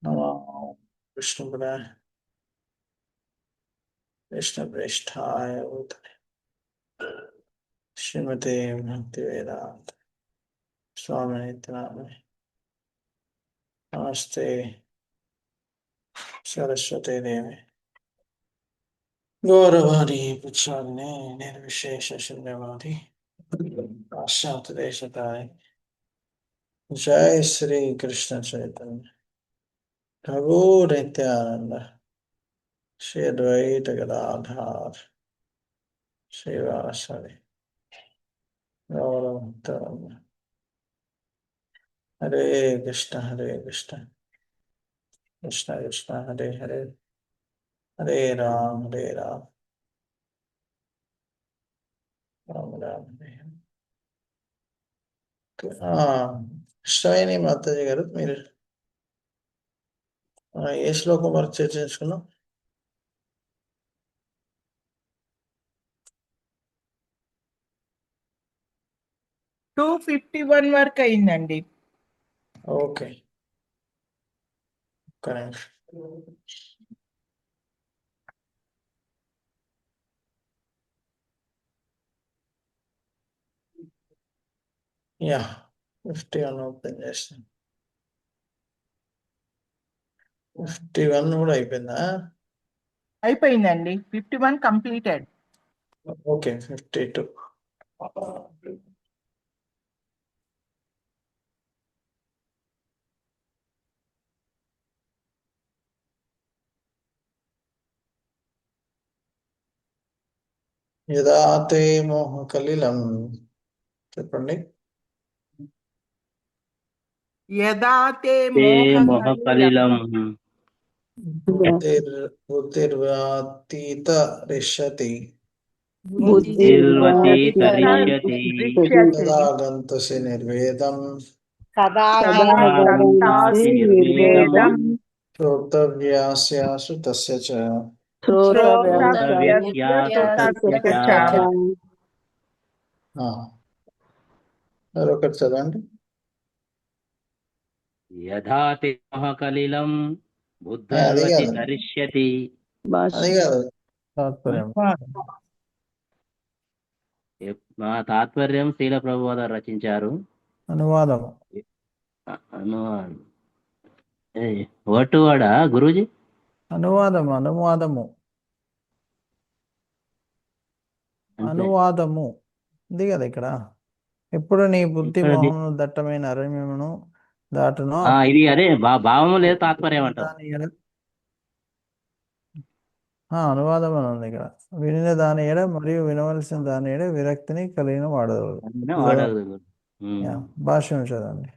नमो विष्णुपदाय कृष्णप्रेष्ठाय भूतले श्रीमते भक्तिवेदांत स्वामिनिति नामिने। नमस्ते सरस्वती देवी गौरवाणी प्रचारिणे निर्विशेष शून्यवादी पाश्चात्य देशताय। जय श्री कृष्ण चैतन्य प्रभु नित्यानंद श्री अद्वैत गदाधर श्रीवासदि गौरभक्तवृंद। हरे कृष्ण कृष्ण कृष्ण हरे हरे हरे राम राम राम हरे हरे। కృష్ణవేణి మాతాజీ గారు, మీరు ఏ శ్లోకం వరకు చర్చించుకున్నాం? 251 వరకు అయిందండి. ఓకే, ఒక్క నిమిషం. యా 51 ఓపెన్ చేస్తాను. 51 కూడా అయిపోయిందా? అయిపోయిందండి. 51 కంప్లీటెడ్. ఓకే, 52. యదా తే మోహ కలిలం, చెప్పండి. యదా తే మోహ కలిలం బుద్ధిర్వ్యాతీత రిష్యతి బుద్ధిర్వతి తరిష్యతి తదా గంతసి నిర్వేదం నిర్వేదం శ్రోతవ్యాస్యాసు తస్య చ. మరొకటి చదవండి. యథా తే మోహ కలిలం బుద్ధిర్వతి తరిష్యతి. అది కాదు తాత్పర్యం. మా తాత్పర్యం శ్రీల ప్రభుపాద రచించారు. అనువాదము వర్డ్ టు వర్డా గురూజీ? అనువాదము ఉంది కదా ఇక్కడ. ఎప్పుడు నీ బుద్ధి మోహమును దట్టమైన అరణ్యమును దాటును. ఇది అదే భావము లేదు తాత్పర్యం అంటారు. అనువాదం అని ఉంది ఇక్కడ. వినిన దాని ఏడ మరియు వినవలసిన దాని ఏడ విరక్తిని కలిగిన వాడదు. భాష్యం చదవండి.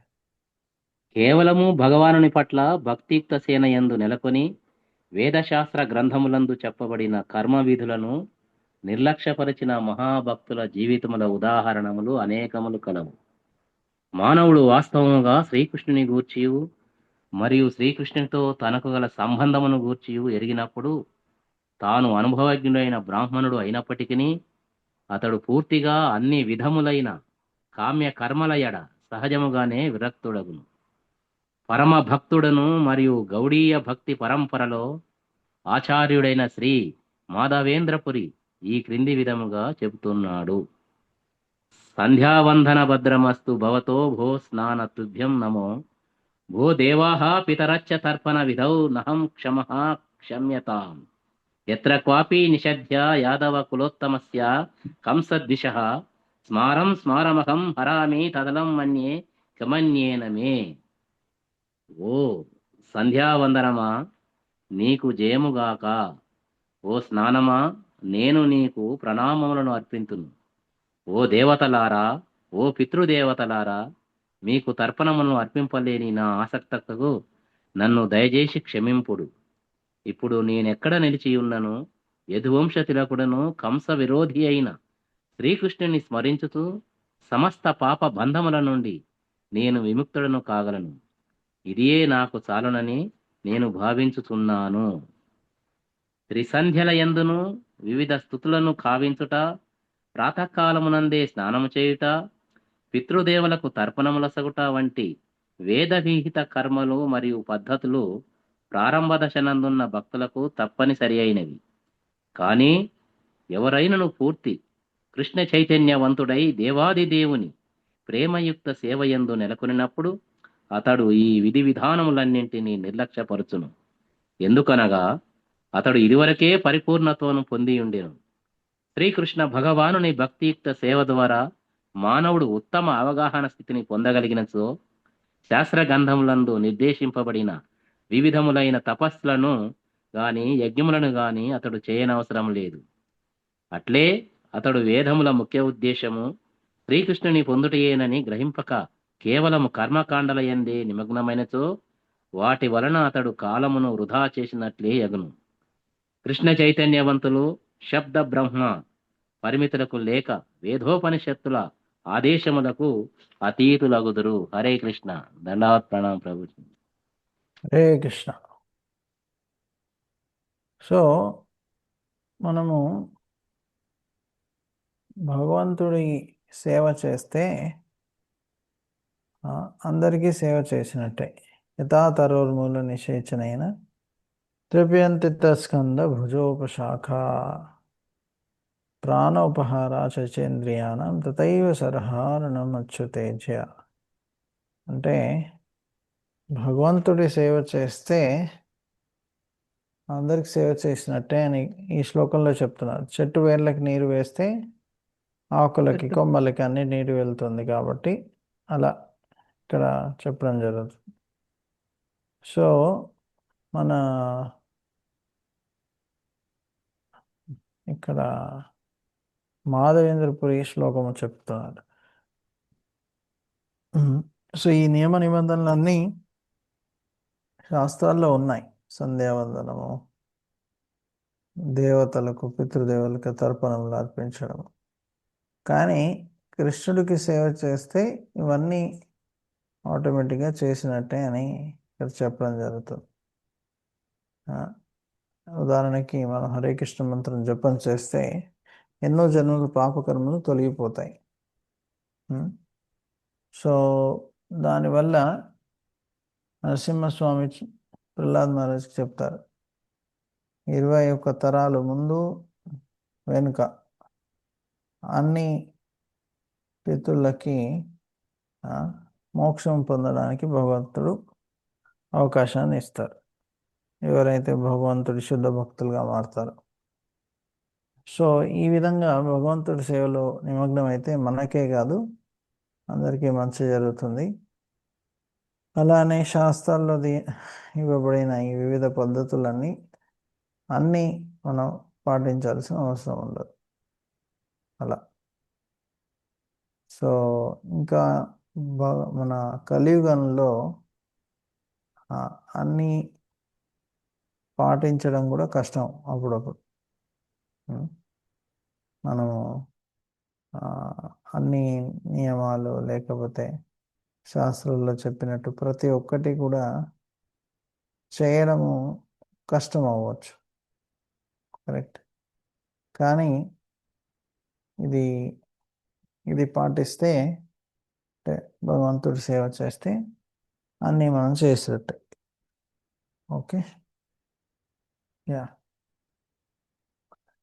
కేవలము భగవానుని పట్ల భక్తియుక్త సేన యందు నెలకొని వేదశాస్త్ర గ్రంథములందు చెప్పబడిన కర్మ విధులను నిర్లక్ష్యపరిచిన మహాభక్తుల జీవితముల ఉదాహరణములు అనేకములు కలవు. మానవుడు వాస్తవముగా శ్రీకృష్ణుని గూర్చియు మరియు శ్రీకృష్ణునితో తనకు గల సంబంధమును గూర్చియు ఎరిగినప్పుడు తాను అనుభవజ్ఞుడైన బ్రాహ్మణుడు అయినప్పటికీ అతడు పూర్తిగా అన్ని విధములైన కామ్య కర్మల ఎడ సహజముగానే విరక్తుడగును. పరమ భక్తుడను మరియు గౌడీయ భక్తి పరంపరలో ఆచార్యుడైన శ్రీ మాధవేంద్రపురి ఈ క్రింది విధముగా చెబుతున్నాడు. సంధ్యావందన భద్రమస్తు భవతో భో స్నాన తుభ్యం నమో భో దేవాః పితరచ్చ తర్పణ విధౌ నహం క్షమః క్షమ్యతాం యత్ర క్వాపి నిషధ్య యాదవ కులోత్తమస్య కంసద్విషః స్మారం స్మారమహం హరామి తదలం మన్యే కమన్యేన మే. ఓ సంధ్యావందనమా, నీకు జయముగాక. ఓ స్నానమా, నేను నీకు ప్రణామములను అర్పింతును. ఓ దేవతలారా, ఓ పితృదేవతలారా, మీకు తర్పణమును అర్పింపలేని నా ఆసక్తకు నన్ను దయచేసి క్షమింపుడు. ఇప్పుడు నేనెక్కడ నిలిచి ఉన్నను? యదువంశ తిలకుడను కంస విరోధి అయిన శ్రీకృష్ణుని స్మరించుతూ సమస్త పాప బంధముల నుండి నేను విముక్తుడను కాగలను. ఇదియే నాకు చాలునని నేను భావించుతున్నాను. త్రిసంధ్యల యందును వివిధ స్థుతులను కావించుట, ప్రాతకాలమునందే స్నానము చేయుట, పితృదేవులకు తర్పణములసగుట వంటి వేద విహిత కర్మలు మరియు పద్ధతులు ప్రారంభ దశనందున్న భక్తులకు తప్పనిసరి అయినవి. కానీ ఎవరైనను పూర్తి కృష్ణ చైతన్యవంతుడై దేవాది దేవుని ప్రేమయుక్త సేవయందు నెలకొనినప్పుడు అతడు ఈ విధి విధానములన్నింటినీ నిర్లక్ష్యపరచును. ఎందుకనగా అతడు ఇదివరకే పరిపూర్ణత్వను పొంది ఉండెను. శ్రీకృష్ణ భగవానుని భక్తియుక్త సేవ ద్వారా మానవుడు ఉత్తమ అవగాహన స్థితిని పొందగలిగినచో శాస్త్ర గ్రంథములందు నిర్దేశింపబడిన వివిధములైన తపస్సులను గాని యజ్ఞములను గాని అతడు చేయనవసరం లేదు. అట్లే అతడు వేదముల ముఖ్య ఉద్దేశము శ్రీకృష్ణుని పొందుటయేనని గ్రహింపక కేవలము కర్మకాండల యందే నిమగ్నమైనచో వాటి వలన అతడు కాలమును వృధా చేసినట్లే యగును. కృష్ణ చైతన్యవంతులు శబ్ద బ్రహ్మ పరిమితులకు లేక వేదోపనిషత్తుల ఆదేశములకు అతీతులగుదురు. హరే కృష్ణ. దండావత్ ప్రణాం ప్రభు. హరే కృష్ణ. సో మనము భగవంతుడి సేవ చేస్తే అందరికీ సేవ చేసినట్టే. యథా తరోర్మూల నిషేచనైన త్రిప్యంతిత స్కంద భుజోపశాఖ ప్రాణోపహార చచేంద్రియానం తథైవ సరహారణం అచ్యుతేజ. అంటే భగవంతుడి సేవ చేస్తే అందరికి సేవ చేసినట్టే అని ఈ శ్లోకంలో చెప్తున్నారు. చెట్టు వేర్లకి నీరు వేస్తే ఆకులకి కొమ్మలకి అన్ని నీరు వెళ్తుంది కాబట్టి అలా ఇక్కడ చెప్పడం జరుగుతుంది. సో మన ఇక్కడ మాధవేంద్రపురి శ్లోకము చెప్తున్నారు. సో ఈ నియమ నిబంధనలన్నీ శాస్త్రాల్లో ఉన్నాయి. సంధ్యావందనము, దేవతలకు పితృదేవులకు తర్పణములు అర్పించడం. కానీ కృష్ణుడికి సేవ చేస్తే ఇవన్నీ ఆటోమేటిక్గా చేసినట్టే అని ఇక్కడ చెప్పడం జరుగుతుంది. ఉదాహరణకి మనం హరే కృష్ణ మంత్రం జపం చేస్తే ఎన్నో జన్మల పాపకర్మలు తొలగిపోతాయి. సో దానివల్ల నరసింహస్వామి ప్రహ్లాద్ మహారాజ్కి చెప్తారు, 21 తరాలు ముందు వెనుక అన్ని పితృలకి మోక్షం పొందడానికి భగవంతుడు అవకాశాన్ని ఇస్తారు, ఎవరైతే భగవంతుడి శుద్ధ భక్తులుగా మారుతారో. సో ఈ విధంగా భగవంతుడి సేవలో నిమగ్నం అయితే మనకే కాదు అందరికీ మంచి జరుగుతుంది. అలానే శాస్త్రాల్లో ఇవ్వబడిన ఈ వివిధ పద్ధతులన్నీ అన్నీ మనం పాటించాల్సిన అవసరం ఉండదు అలా. సో ఇంకా మన కలియుగంలో అన్నీ పాటించడం కూడా కష్టం అప్పుడప్పుడు. మనము అన్ని నియమాలు లేకపోతే శాస్త్రాల్లో చెప్పినట్టు ప్రతి ఒక్కటి కూడా చేయడము కష్టం అవ్వచ్చు, కరెక్ట్. కానీ ఇది పాటిస్తే అంటే భగవంతుడి సేవ చేస్తే అన్నీ మనం చేసినట్టే. Okay, yeah.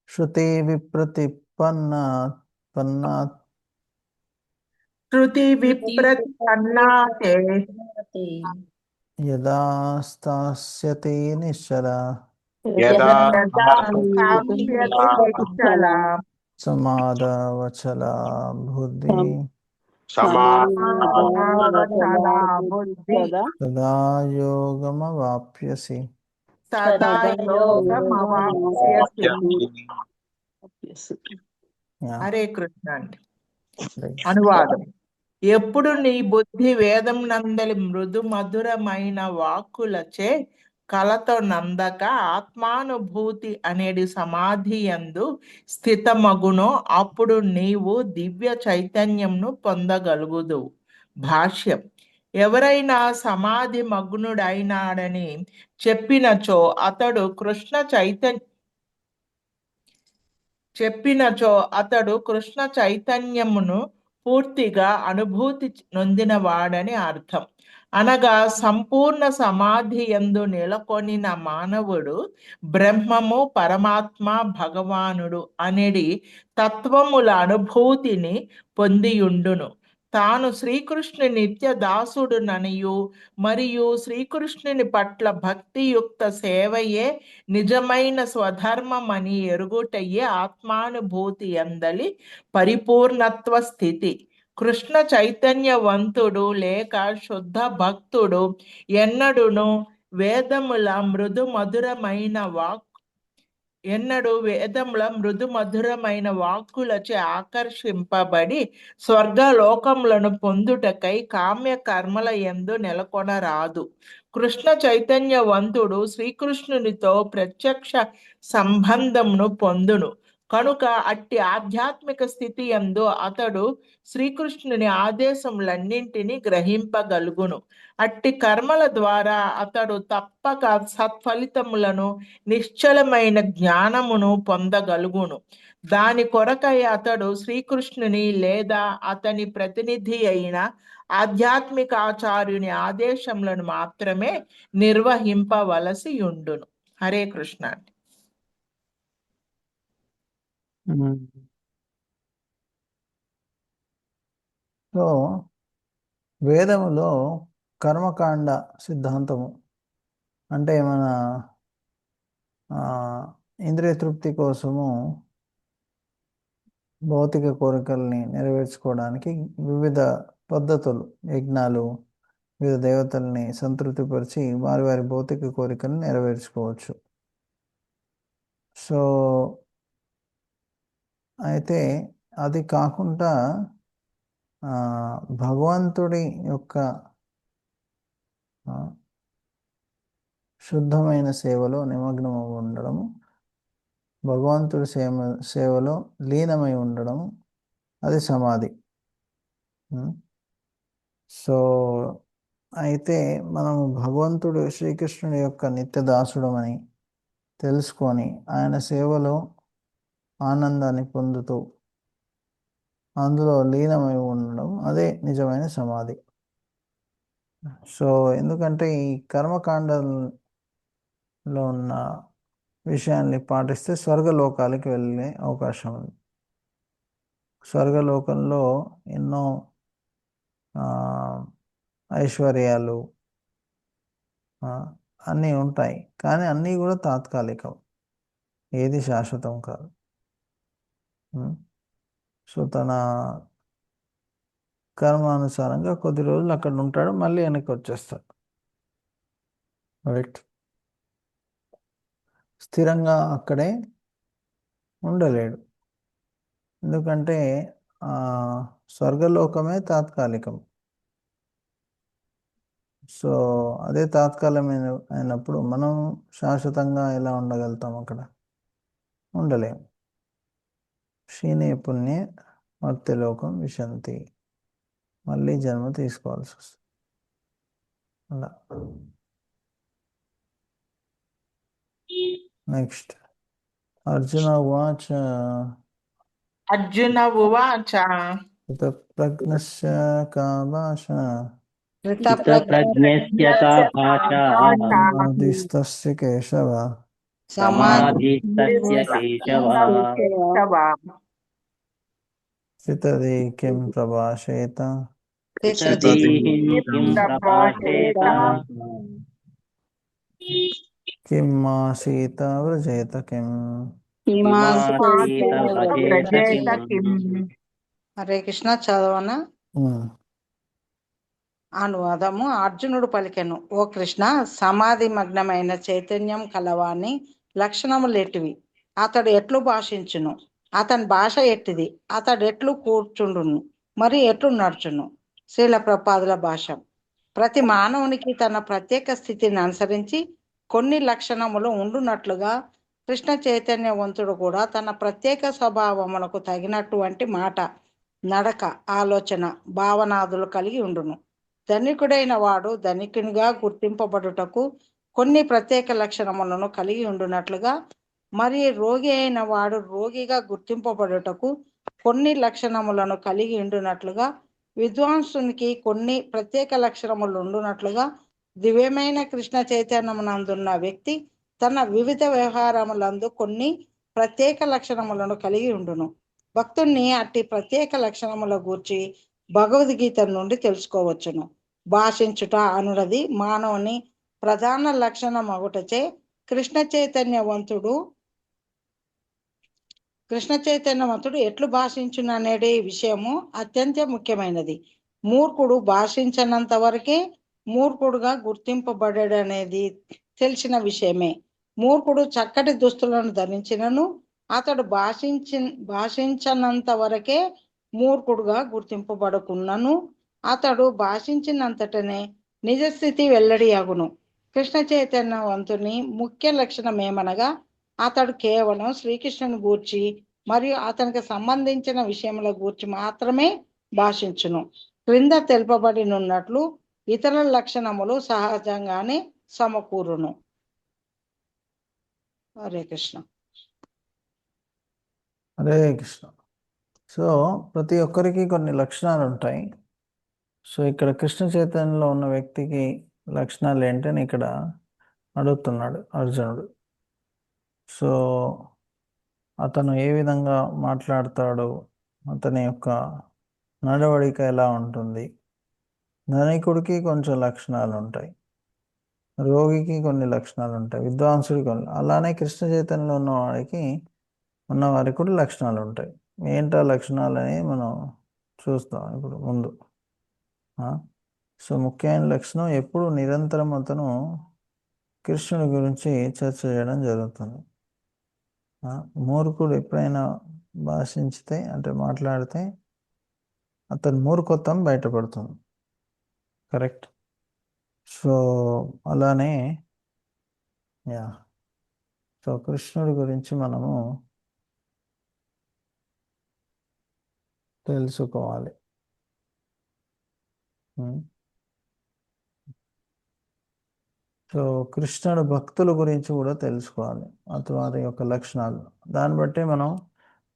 శృతి విప్రతిపన్నా శృతి విప్రతిపన్నాతే యదా స్థాస్యతే నిశ్చలా యదా స్థాస్యతే నిశ్చలా సమాధవచలా బుద్ధి సమాధవచలా బుద్ధి తదా యోగమవాప్యసి. సదా యోగమవాప్స్యసి. హరే కృష్ణ అండి. అనువాదం. ఎప్పుడు నీ బుద్ధి వేదం నందలి మృదు మధురమైన వాక్కులచే కలతో నందక ఆత్మానుభూతి అనేది సమాధి యందు స్థితమగునో అప్పుడు నీవు దివ్య చైతన్యంను పొందగలుగుదు. భాష్యం. ఎవరైనా సమాధి మగ్నుడైనాడని చెప్పినచో అతడు కృష్ణ చైతన్యమును పూర్తిగా అనుభూతి నొందినవాడని అర్థం. అనగా సంపూర్ణ సమాధి యందు నెలకొనిన మానవుడు బ్రహ్మము, పరమాత్మ, భగవానుడు అనేది తత్వముల అనుభూతిని పొందియుండును. తాను శ్రీకృష్ణుని నిత్య దాసుడుననియు మరియు శ్రీకృష్ణుని పట్ల భక్తియుక్త సేవయే నిజమైన స్వధర్మమని ఎరుగుటయే ఆత్మానుభూతి యందలి పరిపూర్ణత్వ స్థితి. కృష్ణ చైతన్యవంతుడు లేక శుద్ధ భక్తుడు ఎన్నడును వేదముల మృదు మధురమైన వాక్కులచే ఆకర్షింపబడి స్వర్గలోకములను పొందుటకై కామ్య కర్మల యందు నెలకొనరాదు. కృష్ణ చైతన్యవంతుడు శ్రీకృష్ణునితో ప్రత్యక్ష సంబంధమును పొందును కనుక అట్టి ఆధ్యాత్మిక స్థితి యందు అతడు శ్రీకృష్ణుని ఆదేశములన్నింటినీ గ్రహింపగలుగును. అట్టి కర్మల ద్వారా అతడు తప్పక సత్ఫలితములను, నిశ్చలమైన జ్ఞానమును పొందగలుగును. దాని కొరకై అతడు శ్రీకృష్ణుని లేదా అతని ప్రతినిధి అయిన ఆధ్యాత్మిక ఆచార్యుని ఆదేశములను మాత్రమే నిర్వహింపవలసి ఉండును. హరే కృష్ణ. సో వేదములో కర్మకాండ సిద్ధాంతము అంటే మన ఇంద్రియ తృప్తి కోసము భౌతిక కోరికల్ని నెరవేర్చుకోవడానికి వివిధ పద్ధతులు, యజ్ఞాలు, వివిధ దేవతల్ని సంతృప్తిపరిచి వారి వారి భౌతిక కోరికలను నెరవేర్చుకోవచ్చు. సో అయితే అది కాకుండా భగవంతుడి యొక్క శుద్ధమైన సేవలో నిమగ్నం ఉండడము, భగవంతుడి సేవలో లీనమై ఉండడం, అది సమాధి. సో అయితే మనము భగవంతుడు శ్రీకృష్ణుడి యొక్క నిత్య దాసుడమని తెలుసుకొని ఆయన సేవలో ఆనందాన్ని పొందుతూ అందులో లీనమై ఉండడం, అదే నిజమైన సమాధి. సో ఎందుకంటే ఈ కర్మకాండలో ఉన్న విషయాన్ని పాటిస్తే స్వర్గలోకాలకి వెళ్ళే అవకాశం ఉంది. స్వర్గలోకంలో ఎన్నో ఐశ్వర్యాలు అన్నీ ఉంటాయి, కానీ అన్నీ కూడా తాత్కాలికం, ఏది శాశ్వతం కాదు. సో తన కర్మానుసారంగా కొద్ది రోజులు అక్కడ ఉంటాడు, మళ్ళీ వెనక్కి వచ్చేస్తాడు. రైట్, స్థిరంగా అక్కడే ఉండలేడు, ఎందుకంటే స్వర్గలోకమే తాత్కాలికం. సో అదే తాత్కాలికమైన అయినప్పుడు మనం శాశ్వతంగా ఎలా ఉండగలుగుతాం? అక్కడ ఉండలేము. క్షీణే పుణ్యే మర్త్యలోకం విశంతి, మళ్ళీ జన్మ తీసుకోవాల్సి వస్తుంది. అలా నెక్స్ట్ అర్జున ఉవాచ ప్రజ్ఞస్య కా భాష స్థితప్రజ్ఞస్య కా భాషా సమాధిస్తస్య కేశవ సమాధిస్తస్య కేశవ స్థితధీ కిం ప్రభాషేత స్థితధీః కిం ప్రభాషేత కిం ఆసీత వ్రజేత కిం. కిమాసీత వ్రజేత కిం. హరే కృష్ణ. చదవన అనువాదము. అర్జునుడు పలికెను, ఓ కృష్ణ, సమాధి మగ్నమైన చైతన్యం కలవాని లక్షణములెట్టివి? అతడు ఎట్లు భాషించును? అతని భాష ఎట్టిది? అతడు ఎట్లు కూర్చుండును, మరి ఎట్లు నడుచును? శ్రీల ప్రభుపాదుల భాష. ప్రతి మానవునికి తన ప్రత్యేక స్థితిని అనుసరించి కొన్ని లక్షణములు ఉండునట్లుగా కృష్ణ చైతన్యవంతుడు కూడా తన ప్రత్యేక స్వభావములకు తగినటువంటి మాట, నడక, ఆలోచన, భావనాదులు కలిగి ఉండును. ధనికుడైన వాడు ధనికునిగా గుర్తింపబడుటకు కొన్ని ప్రత్యేక లక్షణములను కలిగి ఉండునట్లుగా, మరి రోగి అయిన వాడు రోగిగా గుర్తింపబడుటకు కొన్ని లక్షణములను కలిగి ఉండునట్లుగా విద్వాంసునికి కొన్ని ప్రత్యేక లక్షణములు ఉండునట్లుగా దివ్యమైన కృష్ణ చైతన్యమునందున్న వ్యక్తి తన వివిధ వ్యవహారములందు కొన్ని ప్రత్యేక లక్షణములను కలిగి ఉండును. భక్తుణ్ణి అట్టి ప్రత్యేక లక్షణముల గూర్చి భగవద్గీత నుండి తెలుసుకోవచ్చును. భాషించుట అనున్నది మానవుని ప్రధాన లక్షణం అగుటచే కృష్ణ చైతన్యవంతుడు ఎట్లు భాషించును అనేది విషయము అత్యంత ముఖ్యమైనది. మూర్ఖుడు భాషించనంత వరకే మూర్ఖుడుగా గుర్తింపబడేదనేది తెలిసిన విషయమే. మూర్ఖుడు చక్కటి దుస్తులను ధరించినను అతడు భాషించనంత వరకే మూర్ఖుడుగా గుర్తింపబడుకున్నను అతడు భాషించినంతటనే నిజస్థితి వెల్లడి అగును. కృష్ణ చైతన్యవంతుని ముఖ్య లక్షణం ఏమనగా అతడు కేవలం శ్రీకృష్ణుని గూర్చి మరియు అతనికి సంబంధించిన విషయముల గూర్చి మాత్రమే భాషించును. క్రింద తెలుపబడినున్నట్లు ఇతర లక్షణములు సహజంగానే సమకూరును. హరే కృష్ణ. హరే కృష్ణ. సో ప్రతి ఒక్కరికి కొన్ని లక్షణాలు ఉంటాయి. సో ఇక్కడ కృష్ణ చైతన్యంలో ఉన్న వ్యక్తికి లక్షణాలు ఏంటని ఇక్కడ అడుగుతున్నాడు అర్జునుడు. సో అతను ఏ విధంగా మాట్లాడతాడు, అతని యొక్క నడవడిక ఎలా ఉంటుంది, ధనికుడికి కొంచెం లక్షణాలు ఉంటాయి, రోగికి కొన్ని లక్షణాలు ఉంటాయి, విద్వాంసుడికి కొన్ని, అలానే కృష్ణ చైతన్యంలో ఉన్నవారికి కూడా లక్షణాలు ఉంటాయి. ఏంటా లక్షణాలు అని మనం చూస్తాం ఇప్పుడు ముందు. సో ముఖ్యమైన లక్షణం ఎప్పుడు నిరంతరం అతను కృష్ణుడి గురించి చర్చ చేయడం జరుగుతుంది. మూర్ఖుడు ఎప్పుడైనా భాషించితే అంటే మాట్లాడితే అతని మూర్ఖత్వం బయటపడుతుంది. కరెక్ట్. సో అలానే సో కృష్ణుడి గురించి మనము తెలుసుకోవాలి. సో కృష్ణుడు భక్తుల గురించి కూడా తెలుసుకోవాలి, వారి యొక్క లక్షణాలు. దాన్ని బట్టి మనం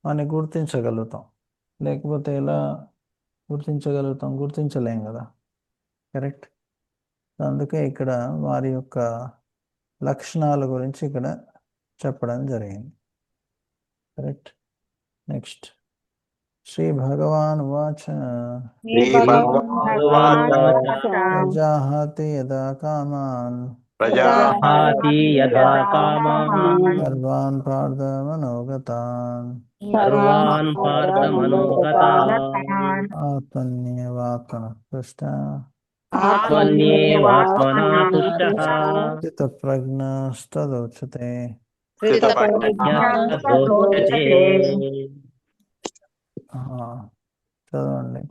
వారిని గుర్తించగలుగుతాం. లేకపోతే ఎలా గుర్తించగలుగుతాం? గుర్తించలేం కదా. కరెక్ట్. అందుకే ఇక్కడ వారి యొక్క లక్షణాల గురించి ఇక్కడ చెప్పడం జరిగింది. కరెక్ట్. నెక్స్ట్ శ్రీ భగవాన్ వాచ ప్రజాహాతి యదా కామాన్ సర్వాన్ పార్థ మనోగతాన్ ఆత్మన్యేవాత్మన స్థితప్రజ్ఞస్తదోచ్యతే. చదవండి.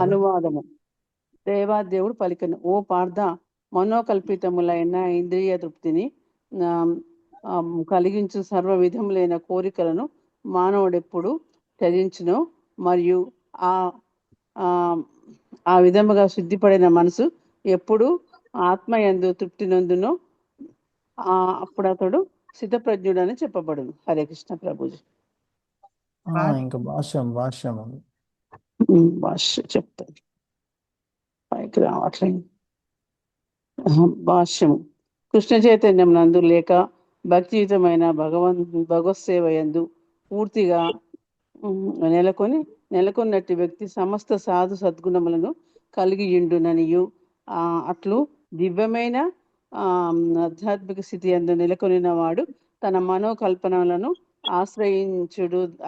అనువాదము. దేవాదేవుడు పలికెను, ఓ పార్థ, మనోకల్పితములైన ఇంద్రియ తృప్తిని కలిగించు సర్వ విధములైన కోరికలను మానవుడెప్పుడు త్యజించును మరియు ఆ విధముగా శుద్ధిపడిన మనసు ఎప్పుడు ఆత్మయందు తృప్తి నందునో అప్పుడు అతడు స్థితప్రజ్ఞుడు అని చెప్పబడును. హరే కృష్ణ ప్రభుజీ. ఇంకా భాష్యం భాష్య చెప్తాను, పైకి రావట్లేదు. భాష్యము. కృష్ణ చైతన్యం నందు లేక భక్తియుతమైన భగవత్ సేవ యందు పూర్తిగా నెలకొన్నట్టి వ్యక్తి సమస్త సాధు సద్గుణములను కలిగి ఉండుననియు అట్లు దివ్యమైన ఆధ్యాత్మిక స్థితి యందు నెలకొనిన వాడు తన మనోకల్పనలను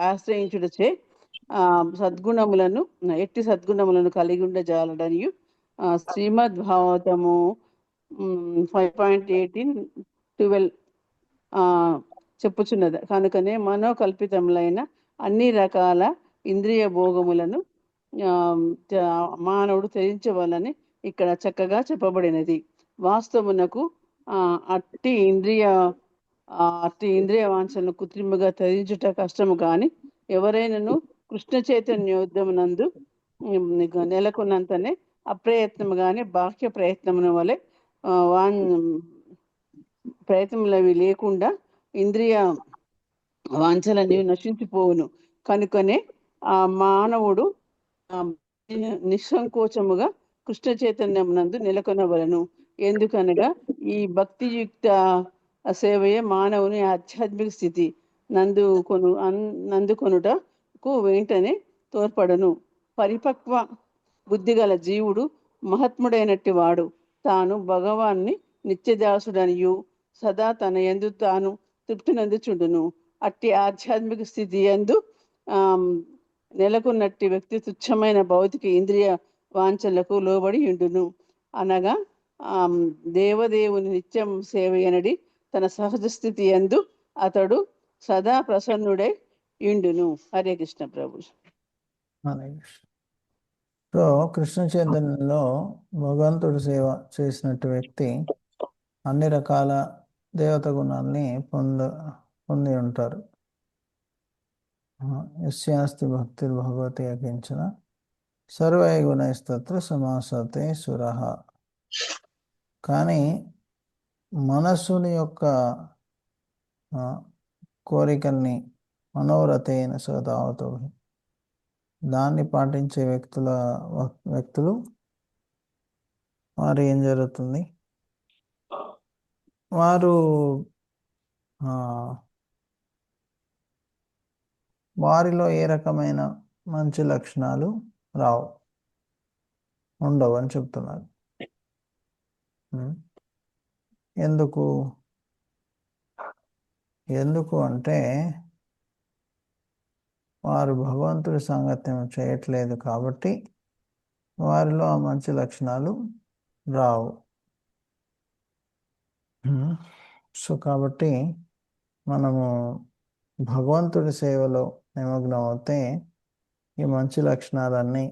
ఆశ్రయించుటచే ఎట్టి సద్గుణములను కలిగి ఉండజాలడనియు శ్రీమద్ భాగవతము 5.18-12 చెప్పుచున్నది. కనుకనే మనోకల్పితములైన అన్ని రకాల ఇంద్రియ భోగములను మానవుడు త్యజించవాలని ఇక్కడ చక్కగా చెప్పబడినది. వాస్తవమునకు అట్టి ఇంద్రియ వాంఛలను కృత్రిమగా త్యజించుట కష్టము. కానీ ఎవరైనాను కృష్ణ చైతన్యోద్యమునందు నెలకొన్నంతనే అప్రయత్నము గాని బాహ్య ప్రయత్నమున వలె ప్రయత్నములవి లేకుండా ఇంద్రియ వాంఛలన్నీ నశించిపోవును. కనుకనే ఆ మానవుడు ఆ, నిస్సంకోచముగా కృష్ణ చైతన్యం నందు నెలకొనవలను. ఎందుకనగా ఈ భక్తియుక్త సేవయే మానవుని ఆధ్యాత్మిక స్థితి నందుకొనుటకు వెంటనే తోడ్పడను. పరిపక్వ బుద్ధిగల జీవుడు మహాత్ముడైనట్టి వాడు తాను భగవాన్ని నిత్యదాసుడనియు సదా తన యందు తాను తృప్తి నందుచుండును. అట్టి ఆధ్యాత్మిక స్థితి యందు నెలకొన్నట్టి వ్యక్తి తుచ్చమైన భౌతిక ఇంద్రియ వాంఛలకు లోబడి ఉండును. అనగా దేవదేవుని నిత్యం సేవయనడి తన సహజ స్థితి యందు అతడు సదా ప్రసన్నుడై ఇండును. హరే కృష్ణ ప్రభు. హరే కృష్ణ. సో కృష్ణ చైతన్యంలో భగవంతుడి సేవ చేసినట్టు వ్యక్తి అన్ని రకాల దేవత గుణాల్ని పొంది ఉంటారు. యస్యాస్తి భక్తిర్ భగవతి అకించన సర్వై గుణైస్తత్ర సమాసతే సురః. కానీ మనస్సుని యొక్క కోరికల్ని మనోరథేన సదావతో దాన్ని పాటించే వ్యక్తులు వారు ఏం జరుగుతుంది, వారిలో ఏ రకమైన మంచి లక్షణాలు ఉండవు అని చెప్తున్నారు. ఎందుకు అంటే వారు భగవంతుడి సాంగత్యం చేయట్లేదు కాబట్టి వారిలో ఆ మంచి లక్షణాలు రావు. సో కాబట్టి మనము భగవంతుడి సేవలో నిమగ్నం అవుతే ఈ మంచి లక్షణాలన్నీ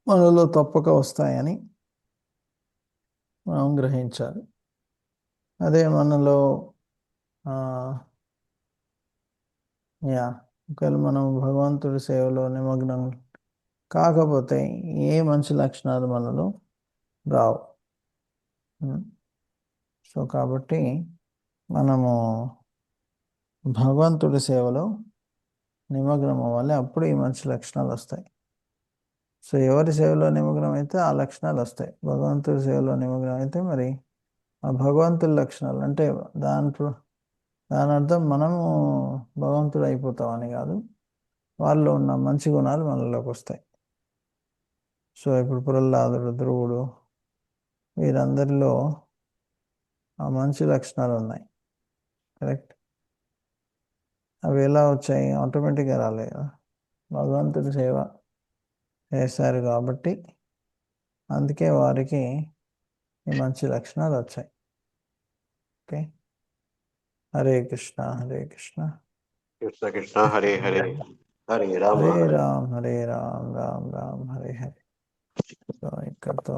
మనలో తప్పక వస్తాయని మనం గ్రహించాలి. అదే మనలో ఒకవేళ మనం భగవంతుడి సేవలో నిమగ్నం కాకపోతే ఏ మంచి లక్షణాలు మనలో రావు. సో కాబట్టి మనము భగవంతుడి సేవలో నిమగ్నం అవ్వాలి, అప్పుడు ఈ మంచి లక్షణాలు వస్తాయి. సో ఎవరి సేవలో నిమగ్నం అయితే ఆ లక్షణాలు వస్తాయి. భగవంతుడి సేవలో నిమగ్నం అయితే మరి ఆ భగవంతుడి లక్షణాలు అంటే దాని అర్థం మనము భగవంతుడు అయిపోతామని కాదు, వాళ్ళలో ఉన్న మంచి గుణాలు మనలోకి వస్తాయి. సో ఇప్పుడు ప్రహ్లాదుడు, ధ్రువుడు వీరందరిలో ఆ మంచి లక్షణాలు ఉన్నాయి. కరెక్ట్. అవి ఎలా వచ్చాయి? ఆటోమేటిక్గా రాలేదు కదా, భగవంతుడి సేవ చేశారు కాబట్టి అందుకే వారికి ఈ మంచి లక్షణాలు వచ్చాయి. ఓకే. హరే కృష్ణ హరే కృష్ణ కృష్ణ కృష్ణ హరే హరే హరే రామ హరే రామ్ హరే రామ్ రామ్ రామ్ హరే హరే. సో ఇక్కడతో